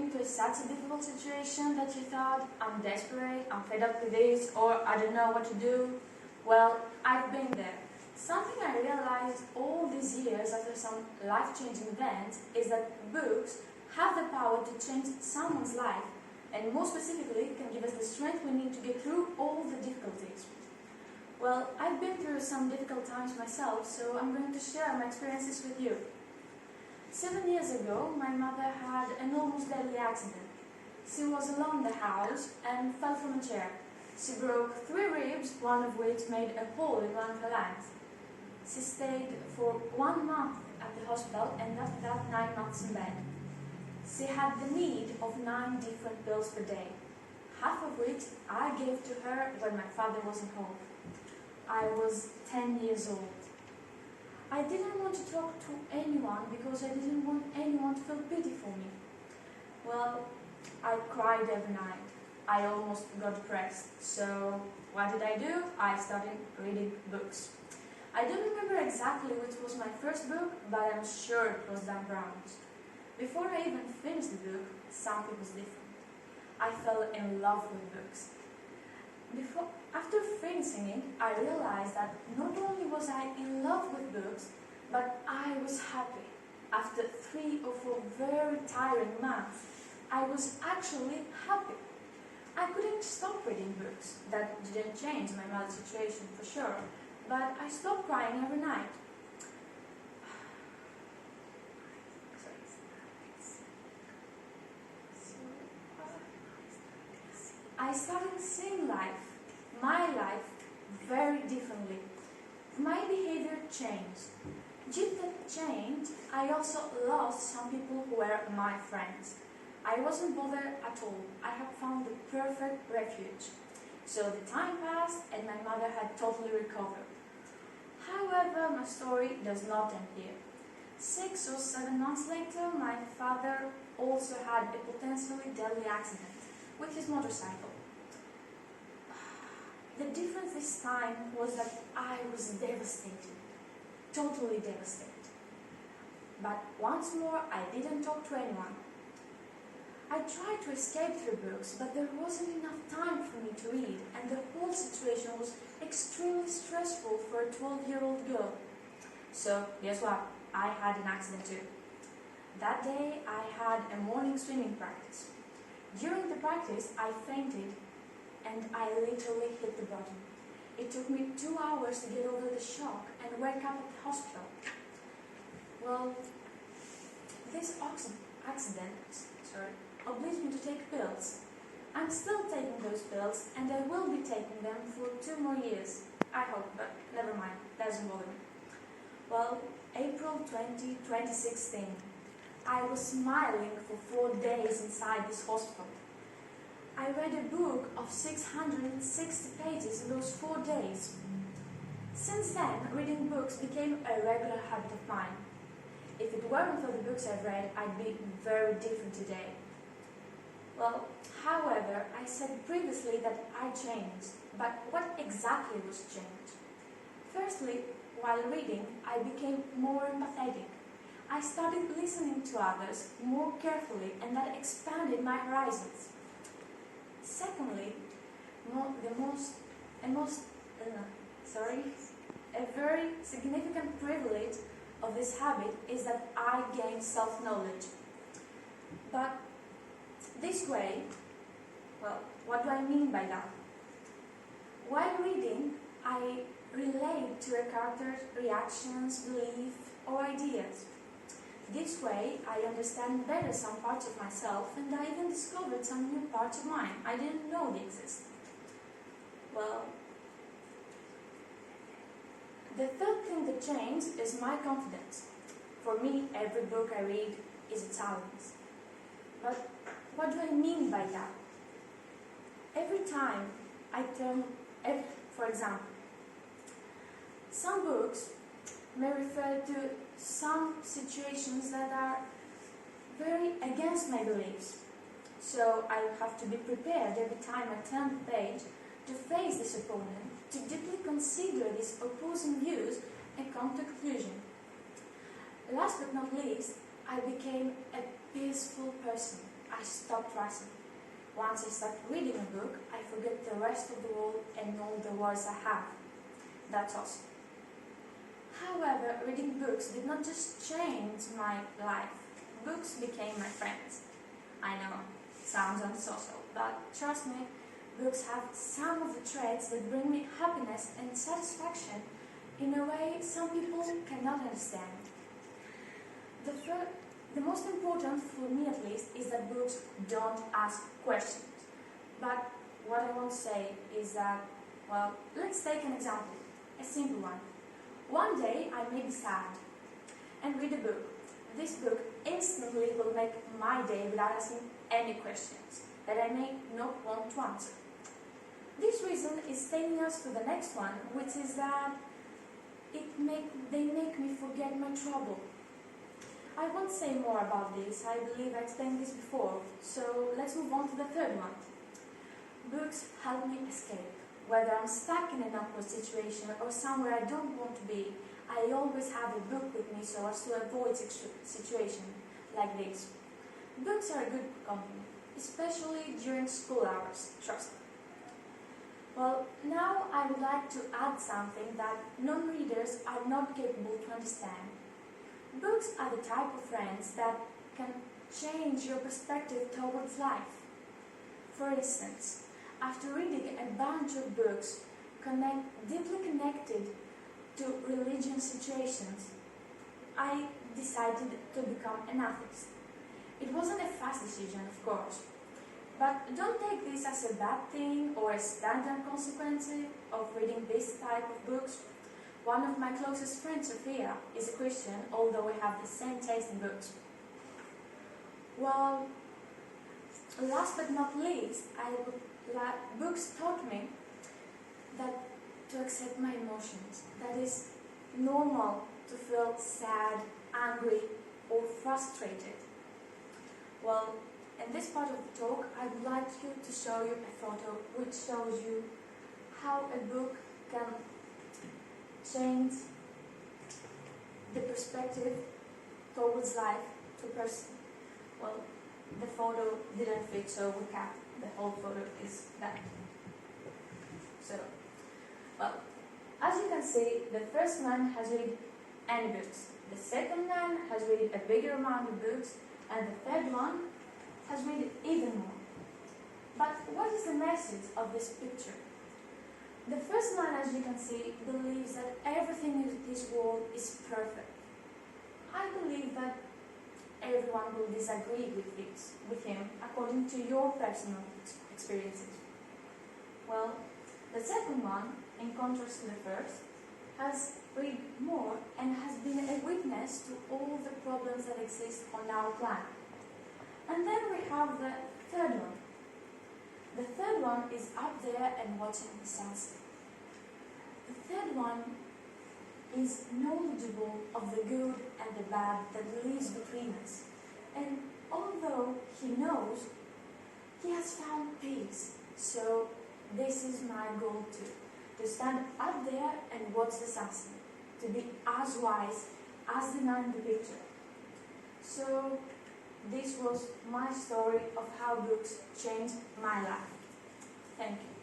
into such a difficult situation that you thought, I'm desperate, I'm fed up with this, or I don't know what to do? Well, I've been there. Something I realized all these years after some life-changing events is that books have the power to change someone's life, and more specifically can give us the strength we need to get through all the difficulties. Well, I've been through some difficult times myself, so I'm going to share my experiences with you. 7 years ago, my mother had an almost deadly accident. She was alone in the house and fell from a chair. She broke 3 ribs, one of which made a hole in one of her lungs. She stayed for 1 month at the hospital and after that 9 months in bed. She had the need of 9 different pills per day, half of which I gave to her when my father wasn't home. I was 10 years old. I didn't want to talk to anyone because I didn't want anyone to feel pity for me. Well, I cried every night. I almost got depressed. So what did I do? I started reading books. I don't remember exactly which was my first book, but I'm sure it was Dan Brown's. Before I even finished the book, something was different. I fell in love with books. After finishing it, I realized that not only was I in love with books, but I was happy. After 3 or 4 very tiring months, I was actually happy. I couldn't stop reading books. That didn't change my mother's situation for sure, but I stopped crying every night. I started seeing life, my life, very differently. My behavior changed. Due to that change, I also lost some people who were my friends. I wasn't bothered at all. I had found the perfect refuge. So the time passed and my mother had totally recovered. However, my story does not end here. 6 or 7 months later, my father also had a potentially deadly accident with his motorcycle. The difference this time was that I was devastated, totally devastated. But once more, I didn't talk to anyone. I tried to escape through books, but there wasn't enough time for me to read, and the whole situation was extremely stressful for a 12-year-old girl. So, guess what? I had an accident too. That day, I had a morning swimming practice. During the practice, I fainted and I literally hit the bottom. It took me 2 hours to get over the shock and wake up at the hospital. Well, this accident obliged me to take pills. I'm still taking those pills and I will be taking them for 2 more years. I hope, but never mind, doesn't bother me. Well, April 20, 2016. I was smiling for 4 days inside this hospital. I read a book of 660 pages in those 4 days. Since then, reading books became a regular habit of mine. If it weren't for the books I've read, I'd be very different today. Well, however, I said previously that I changed, but what exactly was changed? Firstly, while reading, I became more empathetic. I started listening to others more carefully, and that expanded my horizons. Secondly, a very significant privilege of this habit is that I gain self-knowledge. But this way, well, what do I mean by that? While reading, I relate to a character's reactions, beliefs, or ideas. This way, I understand better some parts of myself, and I even discovered some new parts of mine I didn't know they existed. Well, the third thing that changed is my confidence. For me, every book I read is a challenge. But what do I mean by that? Every time I for example, some books may refer to some situations that are very against my beliefs. So I have to be prepared every time I turn the page to face this opponent, to deeply consider these opposing views and come to a conclusion. Last but not least, I became a peaceful person. I stopped writing. Once I start reading a book, I forget the rest of the world and all the worries I have. That's awesome. However, reading books did not just change my life. Books became my friends. I know, sounds unsocial, but trust me, books have some of the traits that bring me happiness and satisfaction in a way some people cannot understand. The most important, for me at least, is that books don't ask questions. But what I want to say is that, well, let's take an example, a simple one. One day I may be sad and read a book. This book instantly will make my day without asking any questions that I may not want to answer. This reason is taking us to the next one, which is that they make me forget my trouble. I won't say more about this, I believe I explained this before, so let's move on to the third one. Books help me escape. Whether I'm stuck in an awkward situation or somewhere I don't want to be, I always have a book with me so as to avoid situations like this. Books are a good company, especially during school hours, trust me. Well, now I would like to add something that non-readers are not capable to understand. Books are the type of friends that can change your perspective towards life. For instance, after reading a bunch of books deeply connected to religion situations, I decided to become an atheist. It wasn't a fast decision, of course, but don't take this as a bad thing or a standard consequence of reading this type of books. One of my closest friends, Sophia, is a Christian, although we have the same taste in books. Well, last but not least, books taught me that to accept my emotions. That is normal to feel sad, angry, or frustrated. Well, in this part of the talk, I would like to show you a photo which shows you how a book can change the perspective towards life to a person. Well, the photo didn't fit, so we cut. The whole photo is that. So, well, as you can see, the first man has read any books. The second man has read a bigger amount of books, and the third one has read even more. But what is the message of this picture? The first man, as you can see, believes that everything in this world is perfect. I believe that everyone will disagree with him according to your personal experiences. Well, the second one, in contrast to the first, has read more and has been a witness to all the problems that exist on our planet. And then we have the third one. The third one is up there and watching the sunset. The third one is knowledgeable of the good and the bad that lives between us. And although he knows, he has found peace. So this is my goal too. To stand up there and watch the sunset. To be as wise as the man in the picture. So this was my story of how books changed my life. Thank you.